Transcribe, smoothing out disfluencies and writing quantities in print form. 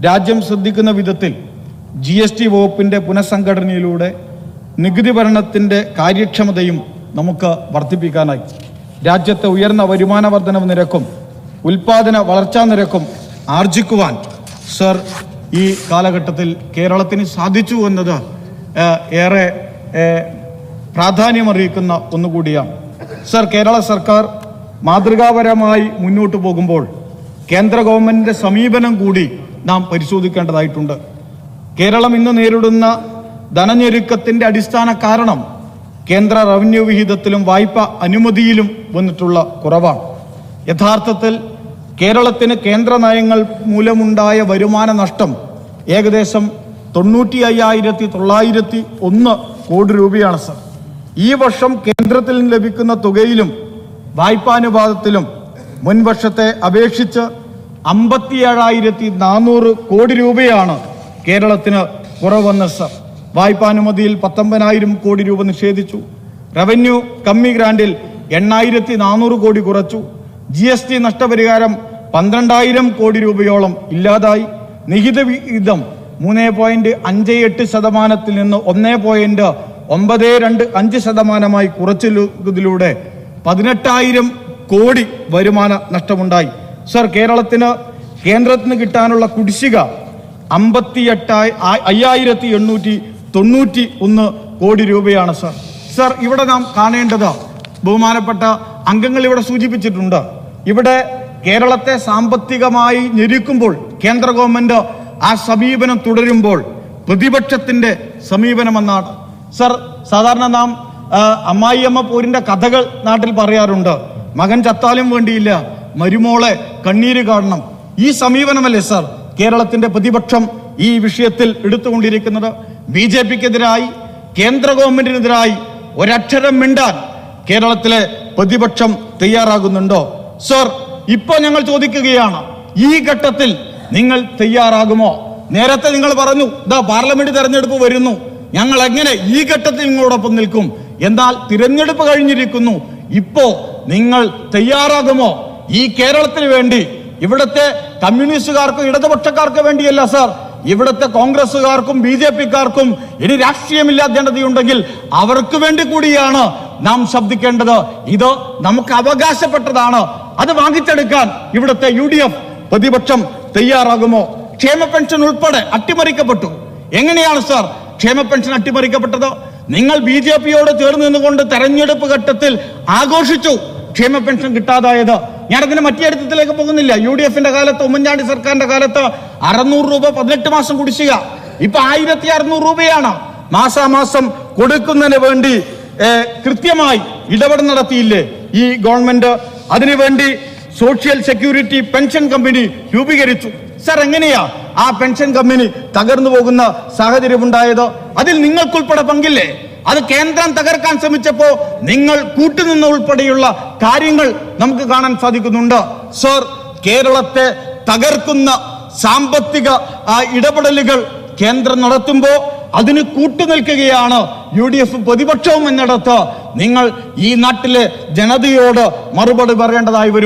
രാജ്യം ശ്രദ്ധിക്കുന്ന വിധത്തിൽ GST വകുപ്പിൻ്റെ പുനഃസംഘടനയിലൂടെ നികുതി ഭരണത്തിൻ്റെ കാര്യക്ഷമതയും നമുക്ക് വർദ്ധിപ്പിക്കാനായി. രാജ്യത്തെ ഉയർന്ന വരുമാന വർധനവ് നിരക്കും ഉൽപാദന വളർച്ചാ നിരക്കും ആർജിക്കുവാൻ സർ ഈ കാലഘട്ടത്തിൽ കേരളത്തിന് സാധിച്ചു എന്നത് ഏറെ പ്രാധാന്യമറിയിക്കുന്ന ഒന്നുകൂടിയാണ്. സർ, കേരള സർക്കാർ മാതൃകാപരമായി മുന്നോട്ട് പോകുമ്പോൾ കേന്ദ്ര ഗവൺമെൻറ്റിൻ്റെ സമീപനം കൂടി നാം പരിശോധിക്കേണ്ടതായിട്ടുണ്ട്. കേരളം ഇന്ന് നേരിടുന്ന ധനഞ്ഞെരുക്കത്തിൻ്റെ അടിസ്ഥാന കാരണം കേന്ദ്ര റവന്യൂ വിഹിതത്തിലും വായ്പ അനുമതിയിലും വന്നിട്ടുള്ള കുറവാണ്. യഥാർത്ഥത്തിൽ കേരളത്തിന് കേന്ദ്ര നയങ്ങൾ മൂലമുണ്ടായ വരുമാന നഷ്ടം ഏകദേശം 95,901 കോടി രൂപയാണ് സർ. ഈ വർഷം കേന്ദ്രത്തിൽ നിന്ന് ലഭിക്കുന്ന തുകയിലും വായ്പാനുപാതത്തിലും മുൻവർഷത്തെ അപേക്ഷിച്ച് 57,400 കോടി രൂപയാണ് കേരളത്തിന് കുറവെന്ന് സർ. വായ്പാനുമതിയിൽ 19,000 കോടി രൂപ നിഷേധിച്ചു. റവന്യൂ കമ്മി ഗ്രാന്റിൽ 8,400 കോടി കുറച്ചു. GST നഷ്ടപരിഹാരം 12,000 കോടി രൂപയോളം ഇല്ലാതായി. നികുതി വിഹിതം 3.58% നിന്ന് 1.925% കുറച്ചതിലൂടെ 18,000 കോടി വരുമാന നഷ്ടമുണ്ടായി. സർ, കേരളത്തിന് കേന്ദ്രത്തിന് കിട്ടാനുള്ള കുടിശ്ശിക 58,891 കോടി രൂപയാണ് സർ. സർ, ഇവിടെ നാം കാണേണ്ടത് ബഹുമാനപ്പെട്ട അംഗങ്ങൾ ഇവിടെ സൂചിപ്പിച്ചിട്ടുണ്ട്. ഇവിടെ കേരളത്തെ സാമ്പത്തികമായി ഞെരുക്കുമ്പോൾ കേന്ദ്ര ഗവൺമെന്റ് ആ സമീപനം തുടരുമ്പോൾ പ്രതിപക്ഷത്തിന്റെ സമീപനമെന്നാണ്. സർ, സാധാരണ നാം അമ്മായിയമ്മ പോരിന്റെ കഥകൾ നാട്ടിൽ പറയാറുണ്ട്. മകൻ ചത്താലും വേണ്ടിയില്ല, മരുമോളെ കണ്ണീര് കാണണം. ഈ സമീപനമല്ലേ സർ കേരളത്തിന്റെ പ്രതിപക്ഷം ഈ വിഷയത്തിൽ എടുത്തുകൊണ്ടിരിക്കുന്നത്? BJPക്കെതിരായി കേന്ദ്ര ഗവൺമെന്റിനെതിരായി ഒരക്ഷരം മിണ്ടാൻ കേരളത്തിലെ പ്രതിപക്ഷം തയ്യാറാകുന്നുണ്ടോ? സർ, ഇപ്പോൾ ഞങ്ങൾ ചോദിക്കുകയാണ്, ഈ ഘട്ടത്തിൽ നിങ്ങൾ തയ്യാറാകുമോ? നേരത്തെ നിങ്ങൾ പറഞ്ഞു പാർലമെന്റ് തെരഞ്ഞെടുപ്പ് വരുന്നു, ഞങ്ങൾ എങ്ങനെ ഈ ഘട്ടത്തിൽ നിങ്ങളോടൊപ്പം നിൽക്കും. എന്നാൽ തിരഞ്ഞെടുപ്പ് കഴിഞ്ഞിരിക്കുന്നു, ഇപ്പോ നിങ്ങൾ തയ്യാറാകുമോ? ഈ കേരളത്തിന് വേണ്ടി, ഇവിടുത്തെ കമ്മ്യൂണിസ്റ്റുകാർക്കും ഇടതുപക്ഷക്കാർക്കും വേണ്ടിയല്ല സർ, ഇവിടുത്തെ കോൺഗ്രസുകാർക്കും BJPക്കാർക്കും ഇനി രാഷ്ട്രീയമില്ലാതെയുണ്ടെങ്കിൽ അവർക്ക് വേണ്ടി കൂടിയാണ് നാം ശബ്ദിക്കേണ്ടത്. ഇത് നമുക്ക് അവകാശപ്പെട്ടതാണ്. അത് വാങ്ങിച്ചെടുക്കാൻ ഇവിടുത്തെ UDF പ്രതിപക്ഷം തയ്യാറാകുമോ? ക്ഷേമ പെൻഷൻ ഉൾപ്പെടെ അട്ടിമറിക്കപ്പെട്ടു. എങ്ങനെയാണ് സർ ക്ഷേമ പെൻഷൻ അട്ടിമറിക്കപ്പെട്ടത്? നിങ്ങൾ BJPയോട് ചേർന്ന് നിന്നുകൊണ്ട് തെരഞ്ഞെടുപ്പ് ഘട്ടത്തിൽ ആഘോഷിച്ചു ക്ഷേമ പെൻഷൻ കിട്ടാതായത്. ഞാനതിന് മറ്റേടത്തിലേക്ക് പോകുന്നില്ല. UDFന്റെ കാലത്ത്, ഉമ്മൻചാണ്ടി സർക്കാരിന്റെ കാലത്ത് 600 രൂപ 18 മാസം കുടിശ്ശിക, ഇപ്പൊ 1,600 രൂപയാണ് മാസാമാസം കൊടുക്കുന്നതിന് വേണ്ടി കൃത്യമായി ഇടപെടൽ നടത്തിയില്ലേ ഈ ഗവൺമെന്റ്? അതിനുവേണ്ടി സോഷ്യൽ സെക്യൂരിറ്റി പെൻഷൻ കമ്പനി രൂപീകരിച്ചു. സർ, എങ്ങനെയാ ആ പെൻഷൻ കമ്പനി തകർന്നു പോകുന്ന സാഹചര്യം ഉണ്ടായത്? അതിൽ നിങ്ങൾക്കുൾപ്പെടെ പങ്കില്ലേ? അത് കേന്ദ്രം തകർക്കാൻ ശ്രമിച്ചപ്പോ നിങ്ങൾ കൂട്ടുനിന്ന ഉൾപ്പെടെയുള്ള കാര്യങ്ങൾ നമുക്ക് കാണാൻ സാധിക്കുന്നുണ്ട്. സർ, കേരളത്തെ തകർക്കുന്ന സാമ്പത്തിക ഇടപെടലുകൾ കേന്ദ്രം നടത്തുമ്പോൾ അതിന് കൂട്ടുനിൽക്കുകയാണ് UDF പ്രതിപക്ഷവും എന്നിടത്ത് നിങ്ങൾ ഈ നാട്ടിലെ ജനതയോട് മറുപടി പറയേണ്ടതായി വരും.